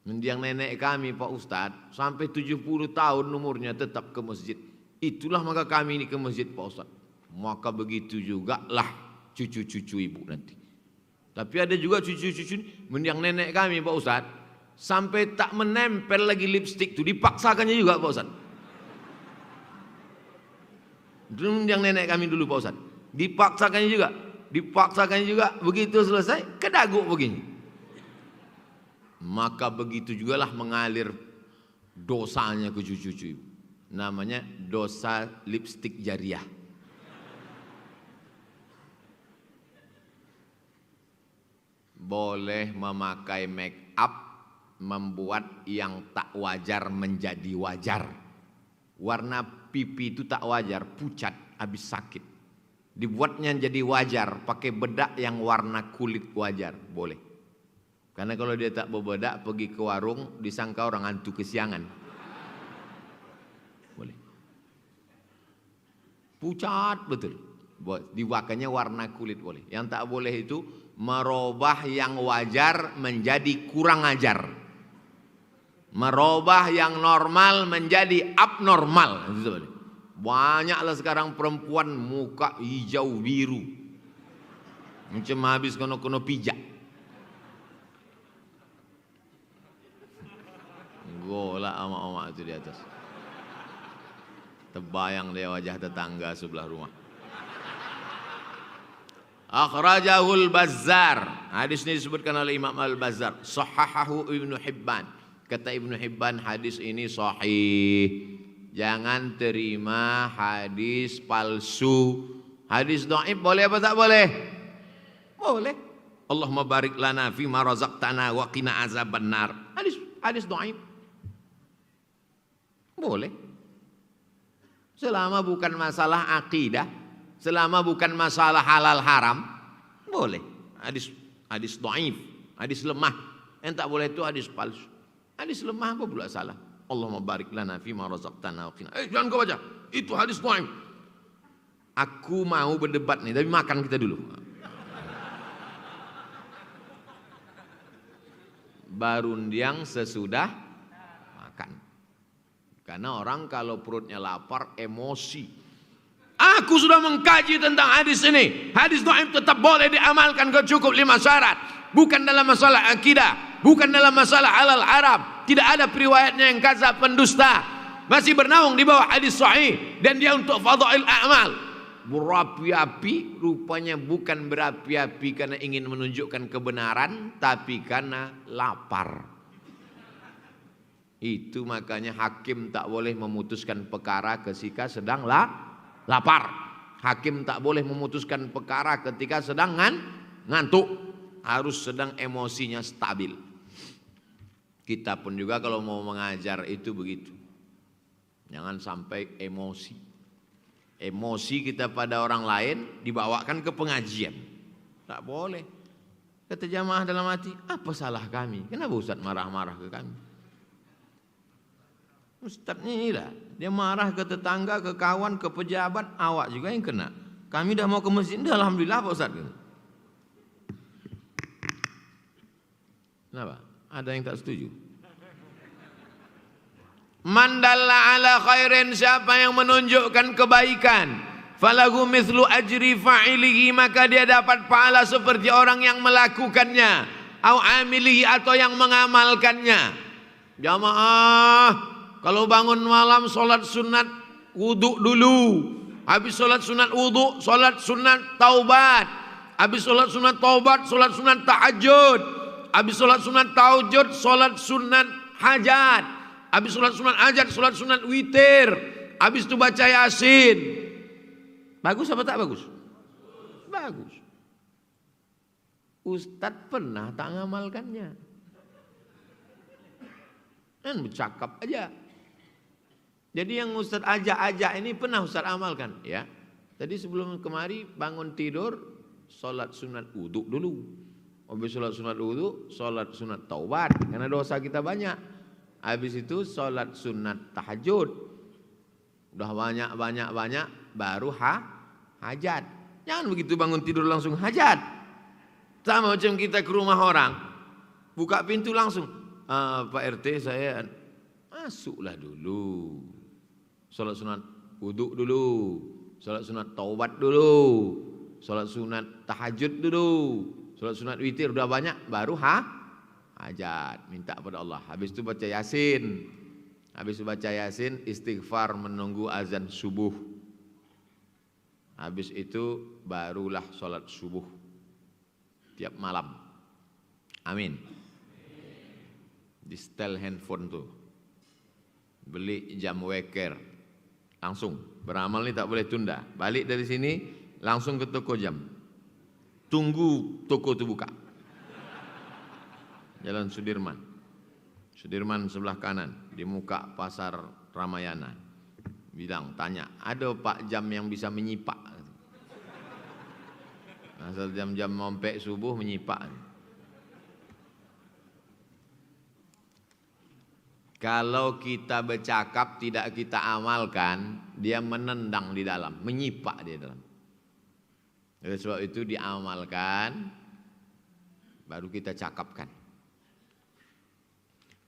Mendiang nenek kami Pak Ustadz sampai 70 tahun umurnya tetap ke masjid. Itulah maka kami ini ke masjid Pak Ustadz. Maka begitu juga lah cucu-cucu ibu nanti. Tapi ada juga cucu-cucu mendiang nenek kami Pak Ustadz sampai tak menempel lagi lipstik itu, dipaksakannya juga Pak Ustadz. Itu mendiang nenek kami dulu Pak Ustadz, dipaksakannya juga, begitu selesai kedaguk begini. Maka begitu jugalah mengalir dosanya ke cucu-cucu ibu. Namanya dosa lipstik jariah. Boleh memakai make up membuat yang tak wajar menjadi wajar. Warna pipi itu tak wajar, pucat, habis sakit. Dibuatnya jadi wajar, pakai bedak yang warna kulit wajar, boleh. Karena kalau dia tak berbedak, pergi ke warung, disangka orang hantu kesiangan. Boleh. Pucat betul. Diwakanya warna kulit boleh. Yang tak boleh itu merubah yang wajar menjadi kurang ajar. Merubah yang normal menjadi abnormal. Itu boleh. Banyaklah sekarang perempuan muka hijau biru. Macam habis kono-kono pijak. Golak amak-amak itu di atas. Terbayang dia wajah tetangga sebelah rumah. Akhrajahul Bazzar. Hadis ini disebutkan oleh Imam Al-Bazzar. Sahahahu Ibnu Hibban. Kata Ibnu Hibban hadis ini sahih. Jangan terima hadis palsu. Hadis dhaif boleh apa tak boleh? Boleh. Allahumma barik lana fi ma razaqtana wa qina azabannar. Hadis dhaif. Boleh. Selama bukan masalah akidah, selama bukan masalah halal haram, boleh. Hadis dhaif, hadis lemah. Yang tak boleh itu hadis palsu. Hadis lemah apa pula salah? Allahumma barik lana fi ma razaqtana wa qina. Jangan kau baca. Itu hadis dhaif. Aku mau berdebat nih, tapi makan kita dulu. Barundiang sesudah makan. Karena orang kalau perutnya lapar emosi. Aku sudah mengkaji tentang hadis ini. Hadis dhaif tetap boleh diamalkan kalau cukup 5 syarat. Bukan dalam masalah akidah, bukan dalam masalah halal haram. Tidak ada periwayatnya yang kadzab pendusta. Masih bernaung di bawah hadis sahih dan dia untuk fadhail a'mal. Berapi-api rupanya bukan berapi-api karena ingin menunjukkan kebenaran, tapi karena lapar. Itu makanya hakim tak boleh memutuskan perkara ketika sedang lapar. Hakim tak boleh memutuskan perkara ketika sedang ngantuk. Harus sedang emosinya stabil. Kita pun juga kalau mau mengajar itu begitu. Jangan sampai emosi. Emosi kita pada orang lain dibawakan ke pengajian. Tak boleh. Kata jamaah dalam hati, apa salah kami? Kenapa Ustaz marah-marah ke kami? Ustaznya inilah, dia marah ke tetangga, ke kawan, ke pejabat, awak juga yang kena. Kami dah mau ke masjid, dah alhamdulillah Pak Ustaz. Kenapa? Ada yang tak setuju? Man dalla ala khairin, siapa yang menunjukkan kebaikan, falahu mithlu ajri fa'ilihi, maka dia dapat pahala seperti orang yang melakukannya, au amilihi, atau yang mengamalkannya. Jamaah, kalau bangun malam solat sunat wudu dulu. Habis solat sunat wudu, solat sunat taubat. Habis solat sunat taubat, solat sunat tahajud. Habis solat sunat tahajud, solat sunat hajat. Habis solat sunat hajat, solat sunat witir. Habis itu baca Yasin. Bagus apa tak bagus? Bagus. Ustadz pernah tak ngamalkannya. Kan bercakap aja. Jadi yang Ustaz ajak-ajak ini pernah Ustaz amalkan, ya. Tadi sebelum kemari bangun tidur, solat sunat wudu dulu. Habis solat sunat wudu, solat sunat taubat, karena dosa kita banyak. Habis itu solat sunat tahajud. Udah banyak, baru hajat. Jangan begitu bangun tidur langsung hajat. Sama macam kita ke rumah orang, buka pintu langsung, Pak RT saya masuklah dulu. Salat sunat wudhu dulu, salat sunat taubat dulu, salat sunat tahajud dulu, salat sunat witir udah banyak, baru hajat, minta pada Allah. Habis itu baca Yasin. Habis itu baca Yasin, istighfar menunggu azan subuh. Habis itu barulah salat subuh tiap malam. Amin. Di setel handphone tuh, beli jam weker, langsung beramal nih tak boleh tunda. Balik dari sini langsung ke toko jam, tunggu toko itu buka. Jalan Sudirman, Sudirman sebelah kanan di muka pasar Ramayana. Bilang, tanya, ada Pak jam yang bisa menyipak? Asal jam-jam mompek subuh menyipak. Kalau kita bercakap tidak kita amalkan, dia menendang di dalam, menyipak di dalam. Oleh sebab itu diamalkan, baru kita cakapkan.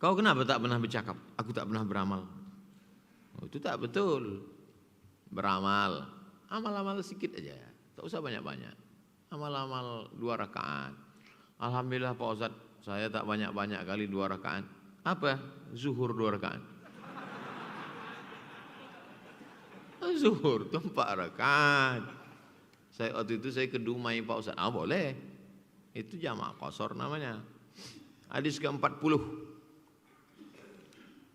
Kau kenapa tak pernah bercakap? Aku tak pernah beramal. Oh, itu tak betul. Beramal, amal-amal sedikit aja, tak usah banyak-banyak. Amal-amal 2 rakaat. Alhamdulillah Pak Ustaz, saya tak banyak-banyak kali 2 rakaat. Apa? Zuhur 2 rakaat. Zuhur itu 4 rakaat. Waktu itu saya ke Dumai Pak Ustaz. Boleh. Itu jamaah qasar namanya. Hadis ke-40.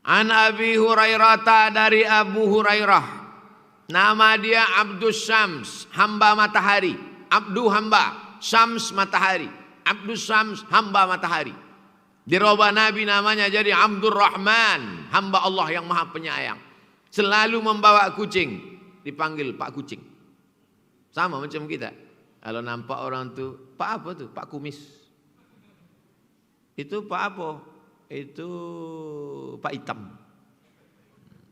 An Abi Hurairah, dari Abu Hurairah. Nama dia Abdus Syams, hamba matahari. Abdu hamba, Syams matahari. Abdus Syams hamba matahari. Dirubah Nabi namanya jadi Abdurrahman, hamba Allah yang maha penyayang. Selalu membawa kucing, dipanggil Pak Kucing. Sama macam kita. Kalau nampak orang tu, Pak apa tu? Pak Kumis. Itu Pak apa? Itu Pak Hitam.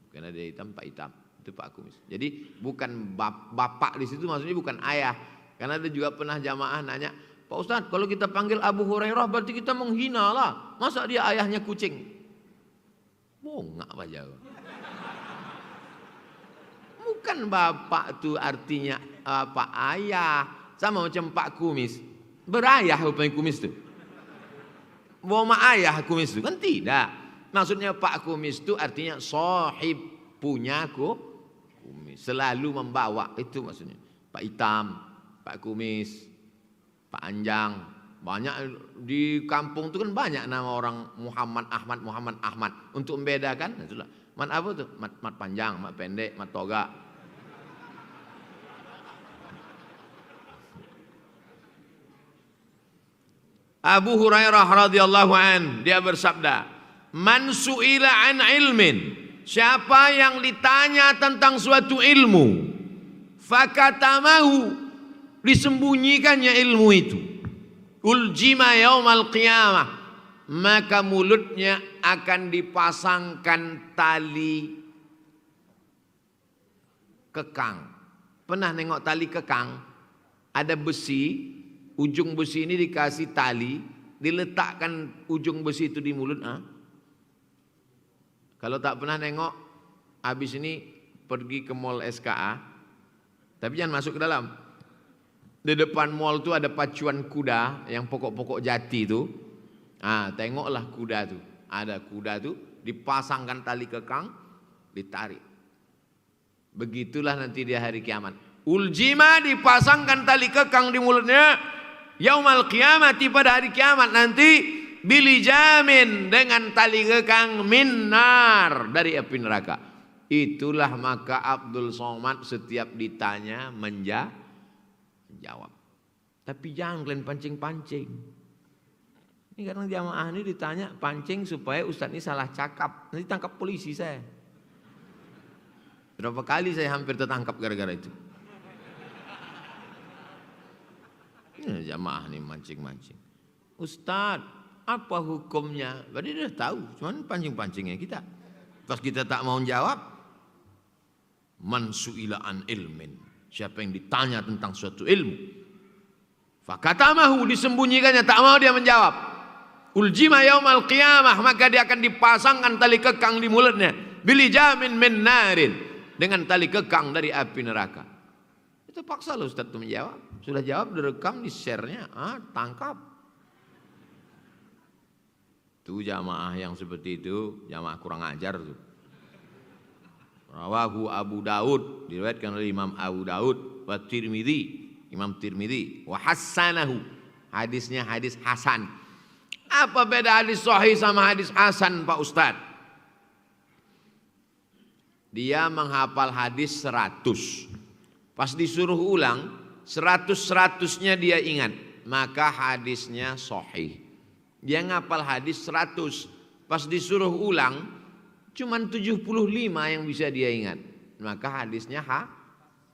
Karena dia hitam, Pak Hitam. Itu Pak Kumis. Jadi bukan bapak di situ, maksudnya bukan ayah. Karena ada juga pernah jamaah nanya, Pak Ustadz, kalau kita panggil Abu Hurairah berarti kita menghina lah. Masa dia ayahnya kucing? Bongak Pak Jawa. Bukan bapak tu artinya Pak ayah. Sama macam Pak Kumis. Berayah rupanya Kumis tu. Bawa ayah Kumis tu kan tidak. Maksudnya Pak Kumis tu artinya sahib, punya kumis. Selalu membawa, itu maksudnya. Pak Hitam, Pak Kumis, Pak Anjang, banyak di kampung itu kan banyak nama orang Muhammad Ahmad. Untuk membedakan, itulah. Mat apa tuh? Mat panjang, mat pendek, mat toga. Abu Hurairah radhiyallahu an, dia bersabda, "Man su'ila an ilmin." Siapa yang ditanya tentang suatu ilmu, fakatamahu, disembunyikannya ilmu itu, uljima yaumal qiyamah, maka mulutnya akan dipasangkan tali kekang. Pernah nengok tali kekang? Ada besi, ujung besi ini dikasih tali, diletakkan ujung besi itu di mulut. Kalau tak pernah nengok, habis ini pergi ke mall SKA, tapi jangan masuk ke dalam. Di depan mall tu ada pacuan kuda yang pokok-pokok jati tu. Tengoklah kuda tu. Ada kuda tu dipasangkan tali kekang, ditarik. Begitulah nanti di hari kiamat. Uljima, dipasangkan tali kekang di mulutnya. Yaumal qiyamati, pada hari kiamat nanti, bilijamin, dengan tali kekang minnar, dari api neraka. Itulah maka Abdul Somad setiap ditanya menjawab. Tapi jangan kalian pancing-pancing. Ini kadang jamaah ini ditanya pancing supaya ustaz ini salah cakap. Nanti tangkap polisi saya. Berapa kali saya hampir tertangkap gara-gara itu. Ini jamaah ini mancing-mancing. Ustaz, apa hukumnya? Berarti dia tahu, cuman pancing-pancingnya kita. Pas kita tak mau jawab, man su'ila an ilmin. Siapa yang ditanya tentang suatu ilmu, fakatamahu, disembunyikannya, tak mau dia menjawab. Uljima yaumal qiyamah, maka dia akan dipasangkan tali kekang di mulutnya. Bilijamin min narin, dengan tali kekang dari api neraka. Itu paksa loh Ustaz tuh menjawab. Sudah jawab, direkam, di share-nya, tangkap. Tuh jamaah yang seperti itu, jamaah kurang ajar tuh. Rawahu Abu Daud, diriwayatkan oleh Imam Abu Daud, wa Tirmidzi, Imam Tirmidzi, wa hassanahu. Hadisnya hadis hasan. Apa beda hadis sahih sama hadis hasan Pak Ustadz? Dia menghafal hadis 100. Pas disuruh ulang, 100-100-nya dia ingat. Maka hadisnya sahih. Dia ngapal hadis 100. Pas disuruh ulang, cuman 75 yang bisa dia ingat. Maka hadisnya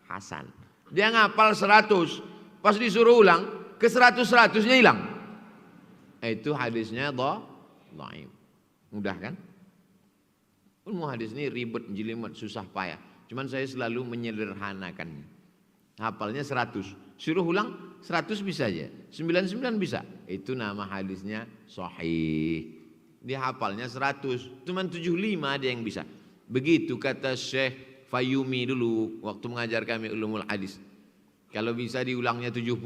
hasan. Dia ngapal 100. Pas disuruh ulang, ke 100-100-nya hilang. Itu hadisnya dhaif. Mudah kan? Ilmu hadis ini ribet, jelimet, susah payah. Cuman saya selalu menyederhanakannya. Hafalnya 100. Suruh ulang 100 bisa aja. 99 bisa. Itu nama hadisnya sahih. Dia hafalnya 100. Cuman 75 dia yang bisa. Begitu kata Syekh Fayumi dulu waktu mengajar kami ulumul hadis. Kalau bisa diulangnya 75,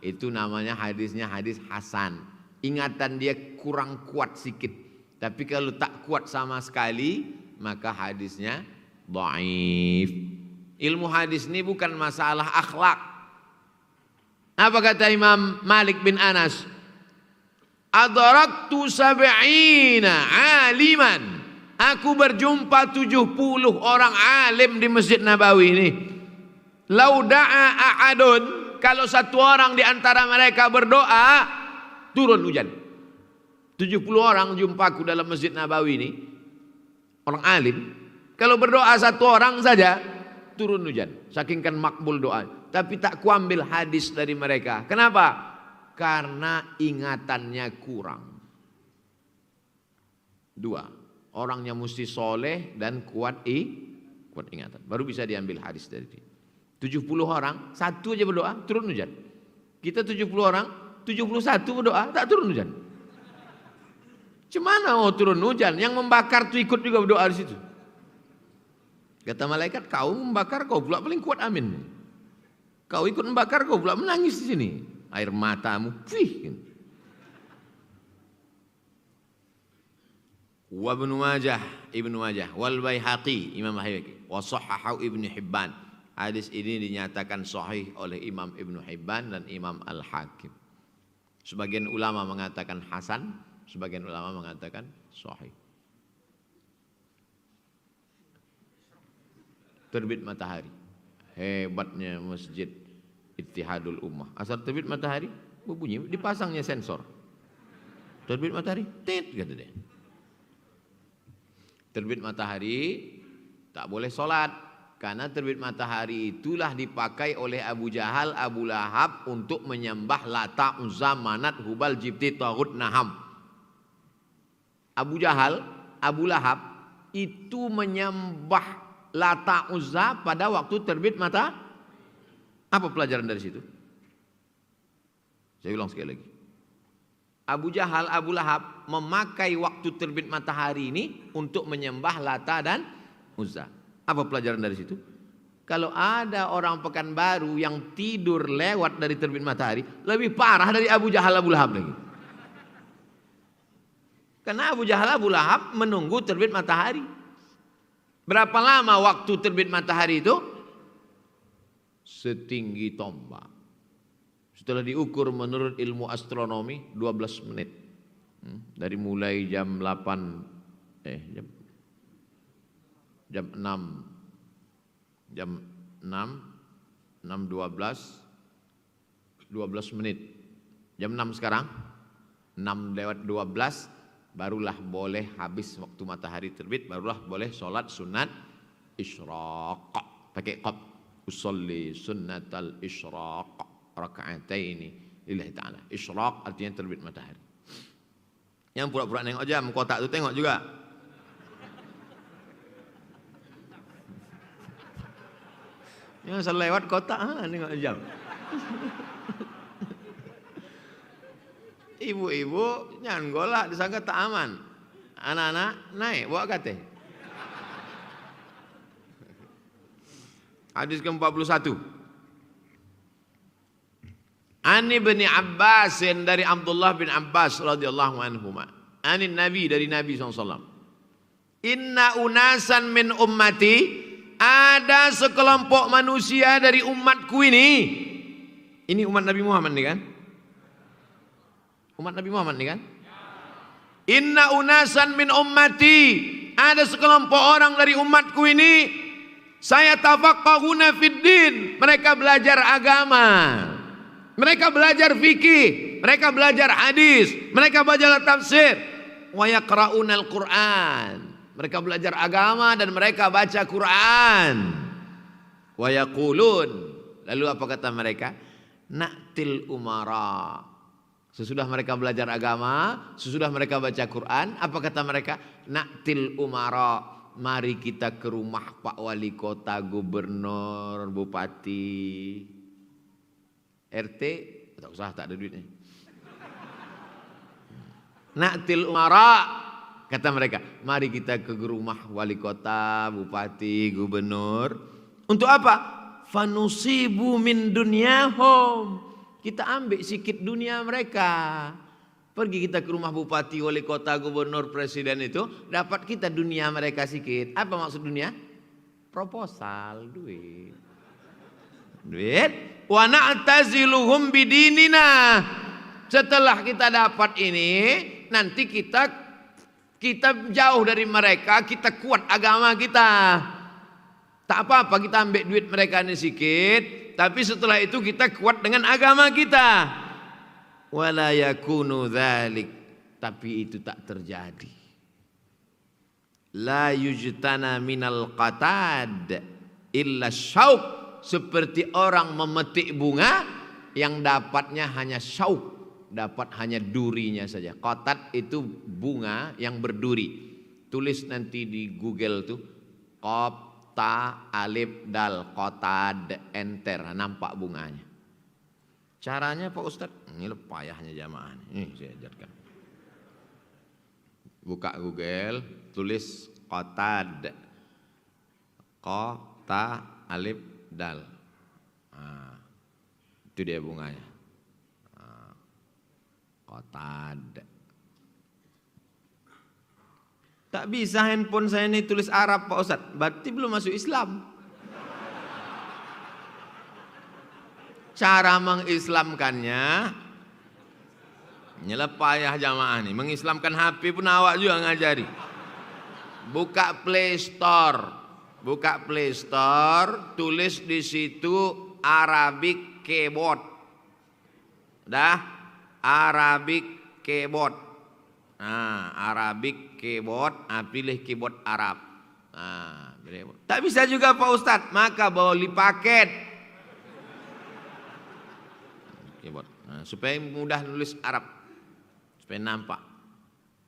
itu namanya hadisnya hadis hasan. Ingatan dia kurang kuat sedikit. Tapi kalau tak kuat sama sekali, maka hadisnya dhaif. Ilmu hadis ini bukan masalah akhlak. Apa kata Imam Malik bin Anas? Adraktu sab'ina aliman. Aku berjumpa 70 orang alim di Masjid Nabawi ini. Lau da'a a'adun, kalau satu orang di antara mereka berdoa, turun hujan. 70 orang jumpaku dalam Masjid Nabawi ini, orang alim. Kalau berdoa satu orang saja, turun hujan. Saking kan makbul doa. Tapi tak kuambil hadis dari mereka. Kenapa? Karena ingatannya kurang. 2, orangnya mesti soleh dan kuat ingatan. Baru bisa diambil hadis dari dia. 70 orang, satu aja berdoa, turun hujan. Kita 70 orang, 71 berdoa, tak turun hujan. Cemana mau turun hujan? Yang membakar itu ikut juga berdoa di situ. Kata malaikat, kau membakar, kau pula paling kuat, amin. Kau ikut membakar, kau pula menangis di sini. Air matamu, Wa Ibnu Majah, wal Baihaqi, Imam Baihaqi, wa sahahahu Ibnu Hibban. Hadis ini dinyatakan sahih oleh Imam Ibnu Hibban dan Imam Al-Hakim. Sebagian ulama mengatakan hasan, sebagian ulama mengatakan sahih. Terbit matahari. Hebatnya Masjid Ittihadul Ummah. Asal terbit matahari, berbunyi, dipasangnya sensor. Terbit matahari, tit kata dia. Terbit matahari tak boleh sholat. Karena terbit matahari itulah dipakai oleh Abu Jahal, Abu Lahab untuk menyembah Lata, Uzza, Manat, Hubal, Jibti, Taghut, Naham. Abu Jahal, Abu Lahab itu menyembah Lata, Uzza pada waktu terbit mata. Apa pelajaran dari situ? Saya ulang sekali lagi. Abu Jahal, Abu Lahab memakai waktu terbit matahari ini untuk menyembah Lata dan Uzza. Apa pelajaran dari situ? Kalau ada orang Pekanbaru yang tidur lewat dari terbit matahari, lebih parah dari Abu Jahal, Abu Lahab lagi. Karena Abu Jahal, Abu Lahab menunggu terbit matahari. Berapa lama waktu terbit matahari itu? Setinggi tombak. Setelah diukur menurut ilmu astronomi 12 menit. Dari mulai jam 8 jam 6 12 menit. Jam 6 sekarang 6 lewat 12 barulah boleh habis waktu matahari terbit, barulah boleh sholat sunat isyraq pakai qab. Usolli sunnatal isyraq raka'ataini lillahi ta'ala. Isyraq artinya terbit matahari. Yang pura-pura nengok jam kotak itu tengok juga. Yang selalu lewat kotak, nengok jam. Ibu-ibu jangan golak disangka tak aman. Anak-anak naik bawa kate. Hadis ke-41. Ani bin Abbas dari Abdullah bin Abbas radhiyallahu anhuma. Anin Nabi dari Nabi SAW. Inna unasan min ummati, ada sekelompok manusia dari umatku ini. Ini umat Nabi Muhammad nih kan? Umat Nabi Muhammad nih kan? Inna unasan min ummati, ada sekelompok orang dari umatku ini. Saya tafaqqahuna fid din, mereka belajar agama. Mereka belajar fikih, mereka belajar hadis, mereka belajar tafsir. Wa yaqra'unal Qur'an. Mereka belajar agama dan mereka baca Quran. Wa yaqulun, lalu apa kata mereka? Na'til umara. Sesudah mereka belajar agama, sesudah mereka baca Quran, apa kata mereka? Na'til umara, mari kita ke rumah Pak Wali Kota, Gubernur, Bupati, RT, tak usah, tak ada duitnya. Na'til umara, kata mereka, mari kita ke rumah Wali Kota, Bupati, Gubernur. Untuk apa? Fanusibu min dunyahum, kita ambil sikit dunia mereka. Pergi kita ke rumah bupati, wali kota, gubernur, presiden itu, dapat kita dunia mereka sikit. Apa maksud dunia? Proposal, duit. Duit. Wa na'taziluhum bidinina. Setelah kita dapat ini, nanti kita jauh dari mereka, kita kuat agama kita. Tak apa-apa kita ambil duit mereka ini sedikit, tapi setelah itu kita kuat dengan agama kita. Wala yakunu dzalik, tapi itu tak terjadi. La yujtana minal qatad illa syauq, seperti orang memetik bunga yang dapatnya hanya syauq, dapat hanya durinya saja. Qatad itu bunga yang berduri. Tulis nanti di Google tuh, qaf ta alif dal qatad, enter, nampak bunganya. Caranya Pak Ustadz, ini payahnya jamaah ini saya ajarkan. Buka Google, tulis qatad, qa ta alif dal. Nah, itu dia bunganya. Nah, qatad. Tak bisa handphone saya ini tulis Arab Pak Ustadz, berarti belum masuk Islam. Cara mengislamkannya, nyelepayah jamaah nih, mengislamkan HP pun awak juga ngajari. Buka Play Store, tulis di situ Arabic keyboard. Dah, Arabic keyboard. Nah, Arabic keyboard, pilih keyboard Arab. Nah, tak bisa juga Pak Ustadz, maka bawa paket keyboard. Nah, supaya mudah nulis Arab, supaya nampak.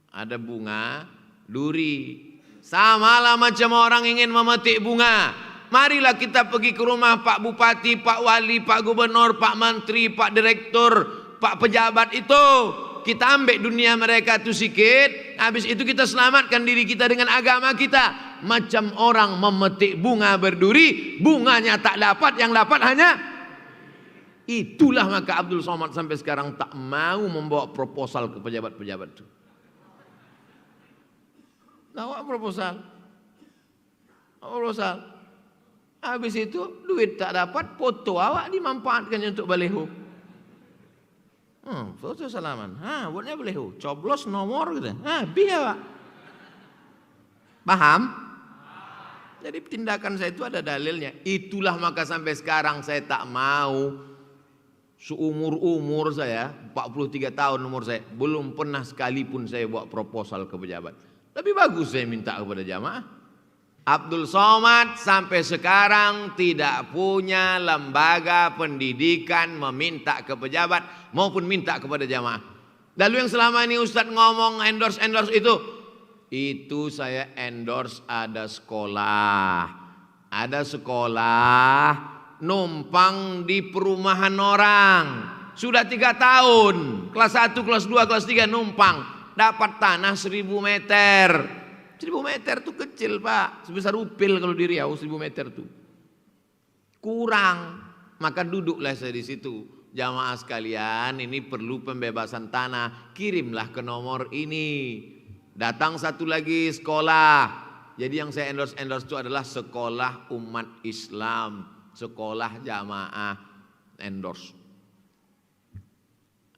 Ada bunga, duri. Sama lah macam orang ingin memetik bunga. Marilah kita pergi ke rumah Pak Bupati, Pak Wali, Pak Gubernur, Pak Menteri, Pak Direktur, Pak Pejabat itu. Kita ambil dunia mereka itu sikit, habis itu kita selamatkan diri kita dengan agama kita. Macam orang memetik bunga berduri, bunganya tak dapat, yang dapat hanya. Itulah maka Abdul Somad sampai sekarang tak mau membawa proposal ke pejabat-pejabat itu. Bawa proposal. Habis itu duit tak dapat, foto awak dimanfaatkan untuk baleho. Foto salaman. Buatnya baleho. Coblos nomor gitu. Biar Pak. Paham? Jadi tindakan saya itu ada dalilnya. Itulah maka sampai sekarang saya tak mau, seumur saya 43 tahun umur saya, belum pernah sekalipun saya buat proposal ke pejabat. Lebih bagus saya minta kepada jamaah. Abdul Somad sampai sekarang tidak punya lembaga pendidikan meminta ke pejabat maupun minta kepada jamaah. Lalu yang selama ini Ustadz ngomong endorse itu saya endorse ada sekolah numpang di perumahan orang. sudah 3 tahun, kelas 1, kelas 2, kelas 3 numpang, dapat tanah 1000 meter. 1000 meter tuh kecil Pak, sebesar Upil kalau di Riau 1000 meter tuh. Kurang, maka duduklah saya di situ. Jamaah sekalian, ini perlu pembebasan tanah, kirimlah ke nomor ini. Datang satu lagi sekolah. Jadi yang saya endorse itu adalah sekolah umat Islam, sekolah jamaah endorse.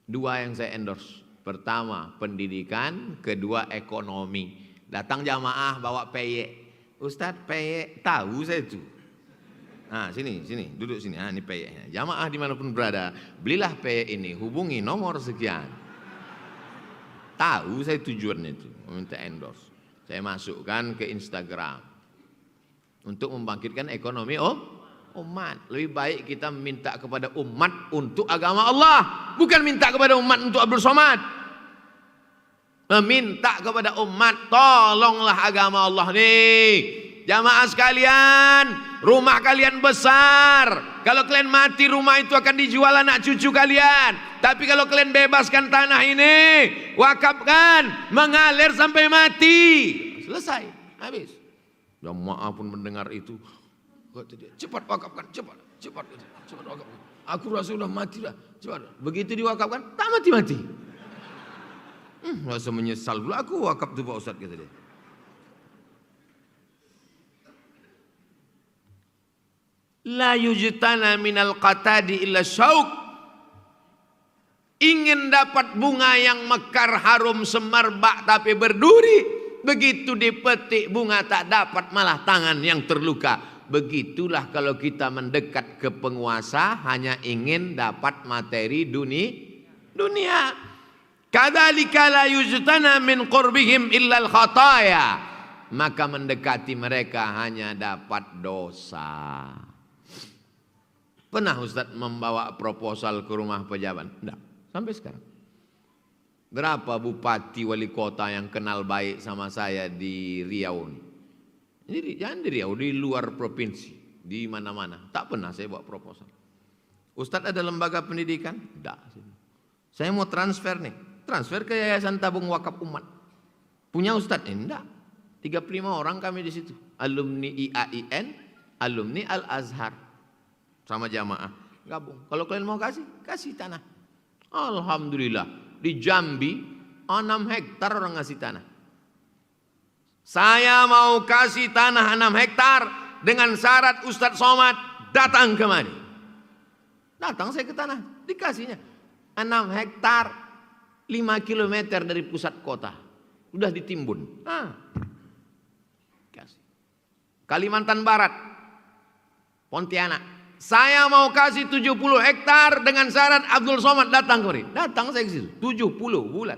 2 yang saya endorse. Pertama pendidikan, kedua ekonomi. Datang jamaah bawa peyek. Ustadz peyek, tahu saya itu. Nah sini, duduk sini. Nah ini peyeknya. Jamaah dimanapun berada, belilah peyek ini, hubungi nomor sekian. Tahu saya tujuannya itu, meminta endorse. Saya masukkan ke Instagram untuk membangkitkan ekonomi umat. Lebih baik kita minta kepada umat untuk agama Allah, bukan minta kepada umat untuk Abdul Somad. Meminta kepada umat, tolonglah agama Allah nih. Jamaah sekalian, rumah kalian besar. Kalau kalian mati, rumah itu akan dijual anak cucu kalian. Tapi kalau kalian bebaskan tanah ini, wakafkan, mengalir sampai mati. Selesai, habis. Jamaah pun mendengar itu. Cepat wakafkan, cepat wakafkan. Aku rasa sudah mati lah, cepat. Begitu diwakafkan, tak mati-mati. Rasa menyesal dulu, aku wakaf tuh Pak Ustadz, kata dia. La yujtana minal qatadi illa syauk. Ingin dapat bunga yang mekar harum semerbak tapi berduri, begitu dipetik bunga tak dapat, malah tangan yang terluka. Begitulah kalau kita mendekat ke penguasa hanya ingin dapat materi dunia. Kadzalika la yujtana min qurbihim illa al-khataya. Maka mendekati mereka hanya dapat dosa. Pernah Ustaz membawa proposal ke rumah pejabat? Tidak, sampai sekarang. Berapa bupati wali kota yang kenal baik sama saya di Riau? Jadi jangan di Riau, di luar provinsi, di mana-mana. Tak pernah saya bawa proposal. Ustaz ada lembaga pendidikan? Tidak. Saya mau transfer nih. Transfer ke Yayasan Tabung Wakaf Umat. Punya Ustaz? Enggak. 35 orang kami di situ. Alumni IAIN, alumni Al-Azhar. Sama jamaah. Gabung. Kalau kalian mau kasih tanah. Alhamdulillah. Di Jambi, 6 hektar orang ngasih tanah. Saya mau kasih tanah 6 hektar dengan syarat Ustadz Somad datang kemari. Datang saya ke tanah, dikasihnya. 6 hektar. 5 kilometer dari pusat kota. Sudah ditimbun. Kasih. Kalimantan Barat. Pontianak. Saya mau kasih 70 hektar dengan syarat Abdul Somad datang kemari. Datang saya ke situ. 70 bulan.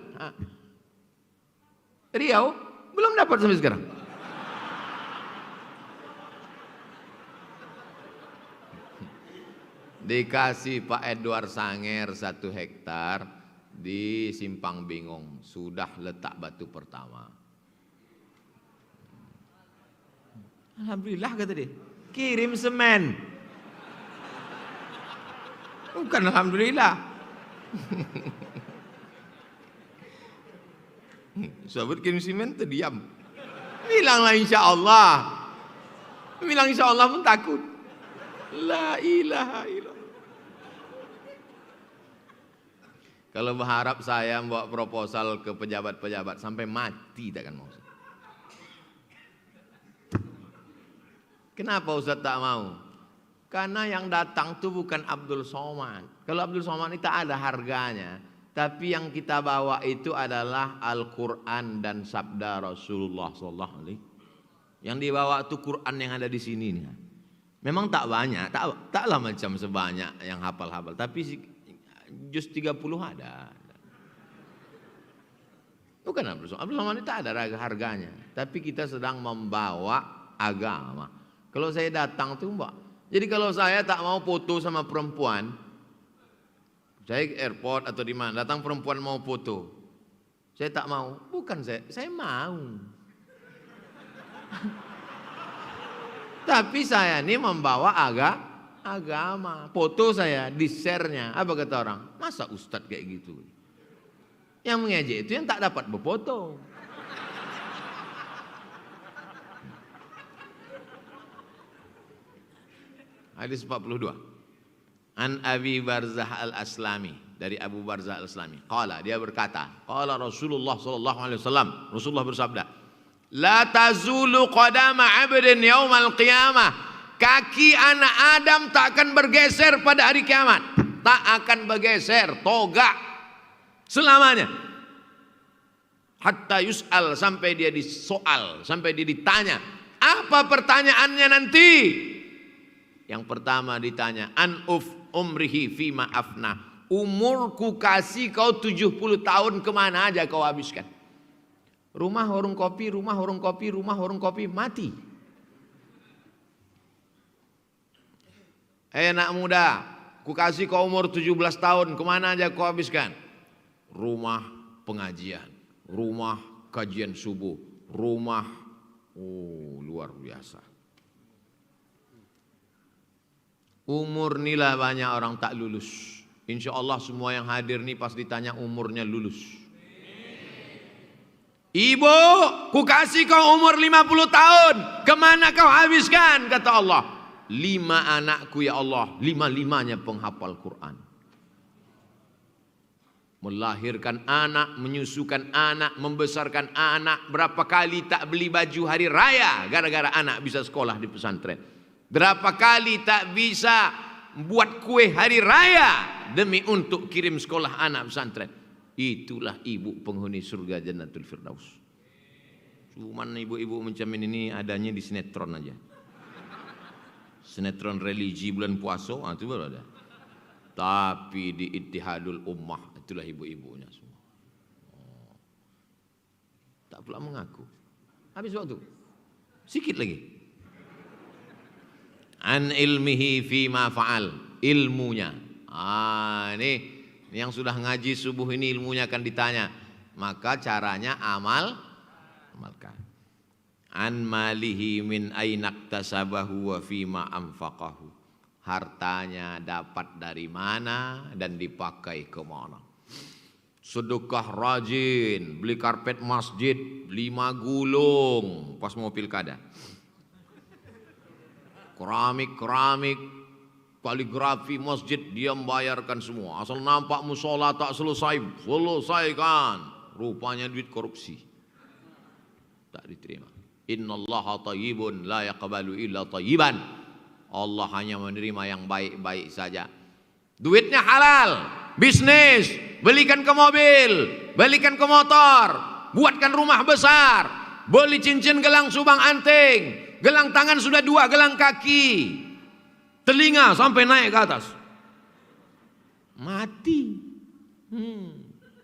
Riau belum dapat sampai sekarang. Dikasih Pak Edward Sanger 1 hektar. Di Simpang Bingung sudah letak batu pertama. Alhamdulillah kata dia, kirim semen. Bukan alhamdulillah. Sahabat kirim semen terdiam. Bilanglah insya Allah. Bilang insya Allah pun takut. La ilaha illallah. Kalau berharap saya membawa proposal ke pejabat-pejabat sampai mati takkan mau. Kenapa Ustaz tak mau? Karena yang datang itu bukan Abdul Somad. Kalau Abdul Somad itu ada harganya. Tapi yang kita bawa itu adalah Al-Quran dan sabda Rasulullah SAW. Yang dibawa itu Quran yang ada di sini nih. Memang tak banyak, taklah macam sebanyak yang hafal-hafal. Tapi juz 30 ada. Bukan Abdul Somad. Abdul Somad itu ada harganya. Tapi kita sedang membawa agama. Kalau saya datang tuh Mbak. Jadi kalau saya tak mau foto sama perempuan, saya ke airport atau di mana, datang perempuan mau foto. Saya tak mau. Bukan saya mau. Tapi saya ini membawa agama. Foto saya di share-nya. Apa kata orang? Masa ustadz kayak gitu? Yang mengejek itu yang tak dapat berfoto. Hadis 42. An Abi Barzah Al-Aslami, dari Abu Barzah Al-Aslami. Qala, dia berkata, qala Rasulullah sallallahu alaihi wasallam, Rasulullah bersabda, la tazulu qadama 'abdin yaumal qiyamah. Kaki anak Adam tak akan bergeser pada hari kiamat. Tak akan bergeser, tegak selamanya. Hatta yus'al, sampai dia disoal, sampai dia ditanya. Apa pertanyaannya nanti? Yang pertama ditanya, an umrihi fima afna. Umurku kasih kau 70 tahun, kemana aja kau habiskan? Rumah warung kopi, rumah warung kopi, rumah warung kopi, mati. Anak muda, ku kasih kau umur 17 tahun, kemana aja kau habiskan? Rumah pengajian, rumah kajian subuh, rumah, luar biasa. Umur inilah banyak orang tak lulus. Insya Allah semua yang hadir nih pas ditanya umurnya lulus. Ibu, ku kasih kau umur 50 tahun, kemana kau habiskan? Kata Allah, 5 anakku ya Allah, 5-5-nya penghafal Quran. Melahirkan anak, menyusukan anak, membesarkan anak. Berapa kali tak beli baju hari raya gara-gara anak bisa sekolah di pesantren. Berapa kali tak bisa buat kue hari raya demi untuk kirim sekolah anak pesantren. Itulah ibu penghuni surga Jannatul Firdaus. Cuman ibu-ibu macam ini adanya di sinetron aja. Sinetron religi bulan puasa, itu baru ada. Tapi di Ittihadul Ummah, itulah ibu-ibunya semua. Tak pula mengaku. Habis waktu. Sikit lagi. An ilmihi fima fa'al, ilmunya. Ini yang sudah ngaji subuh ini ilmunya akan ditanya. Maka caranya amalkan. An malihi min ainaktasabahu wa fima anfaqahu. Hartanya dapat dari mana dan dipakai ke mana. Sedekah rajin, beli karpet masjid 5 gulung pas mau pilkada. Keramik, kaligrafi masjid dia membayarkan semua. Asal nampak musola tak selesaikan. Rupanya duit korupsi. Tak diterima. Innallaha thayyibun la yaqbalu illa thayyiban. Allah hanya menerima yang baik-baik saja. Duitnya halal, bisnis, belikan ke mobil, belikan ke motor, buatkan rumah besar, beli cincin gelang subang anting. Gelang tangan sudah 2, gelang kaki, telinga sampai naik ke atas. Mati.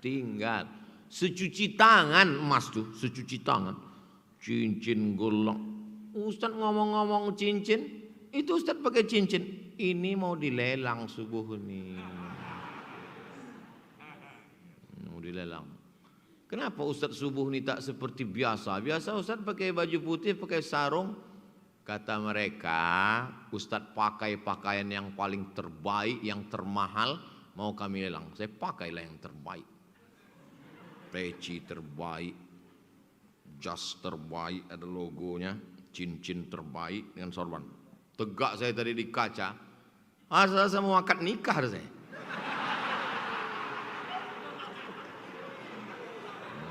Tinggal secuci tangan emas tuh, secuci tangan. Cincin gelang. Ustaz ngomong-ngomong cincin, itu Ustaz pakai cincin. Ini mau dilelang subuh nih. Mau dilelang. Kenapa Ustaz subuh ini tak seperti biasa? Biasa Ustaz pakai baju putih, pakai sarung. Kata mereka, Ustaz pakai pakaian yang paling terbaik, yang termahal, mau kami lelang. Saya pakailah yang terbaik. Peci terbaik, jas terbaik, ada logonya, cincin terbaik dengan sorban. Tegak saya tadi di kaca, saya mau akad nikah saya.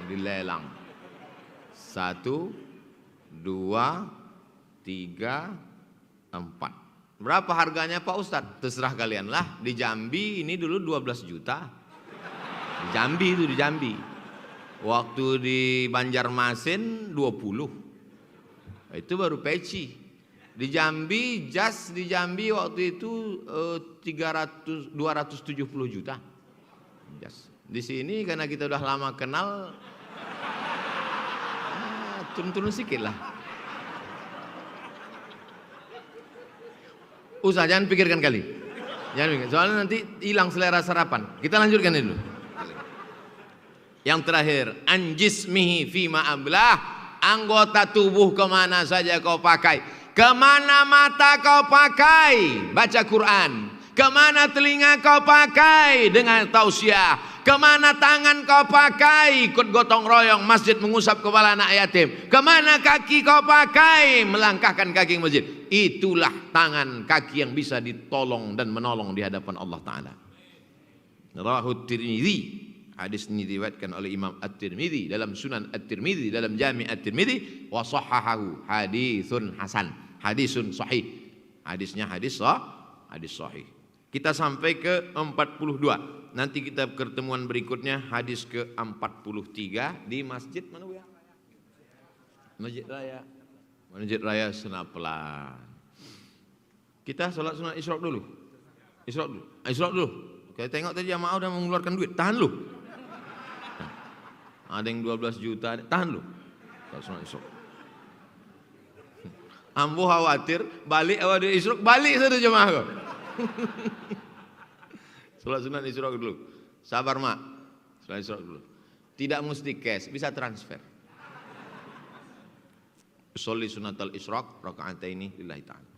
Dilelang 1, 2, 3, 4. Berapa harganya Pak Ustadz? Terserah kalian lah. Di Jambi ini dulu 12 juta. Di Jambi itu, di Jambi. Waktu di Banjarmasin 20. Itu baru peci. Di Jambi, jas di Jambi waktu itu 270 juta. Jas. Di sini karena kita udah lama kenal, turun-turun sedikit lah. Jangan pikirkan kali. Jangan pikirkan, soalnya nanti hilang selera sarapan. Kita lanjutkan dulu. Yang terakhir, anjismihi fima ablah, anggota tubuh kemana saja kau pakai. Kemana mata kau pakai? Baca Quran. Kemana telinga kau pakai? Dengan tausiah. Kemana tangan kau pakai? Ikut gotong royong masjid mengusap kepala anak yatim. Kemana kaki kau pakai? Melangkahkan kaki ke masjid. Itulah tangan kaki yang bisa ditolong dan menolong di hadapan Allah Ta'ala. Rawahu Tirmidzi. Hadis ini diriwayatkan oleh Imam At-Tirmidzi dalam Sunan At-Tirmidzi, dalam Jami' At-Tirmidzi, wa sahahahu, hadisun hasan, hadisun sahih. Hadisnya hadis sahih. Kita sampai ke 42. Nanti kita pertemuan berikutnya hadis ke 43 di masjid mana Bu ya? Masjid Raya Senapelan. Kita sholat sunat Isra dulu. Isra dulu. Kita tengok tadi jamaah udah mengeluarkan duit, tahan lu. Ada yang 12 juta, tahan lu. Sholat sunat Isra. Ambo khawatir balik awal dari Isra, balik satu jamaah kau. Sholat sunat Isra dulu. Sabar mak. Sholat Isra dulu. Tidak mesti cash, bisa transfer. Sholli sunatal Isra raka'ataini lillahi ta'ala.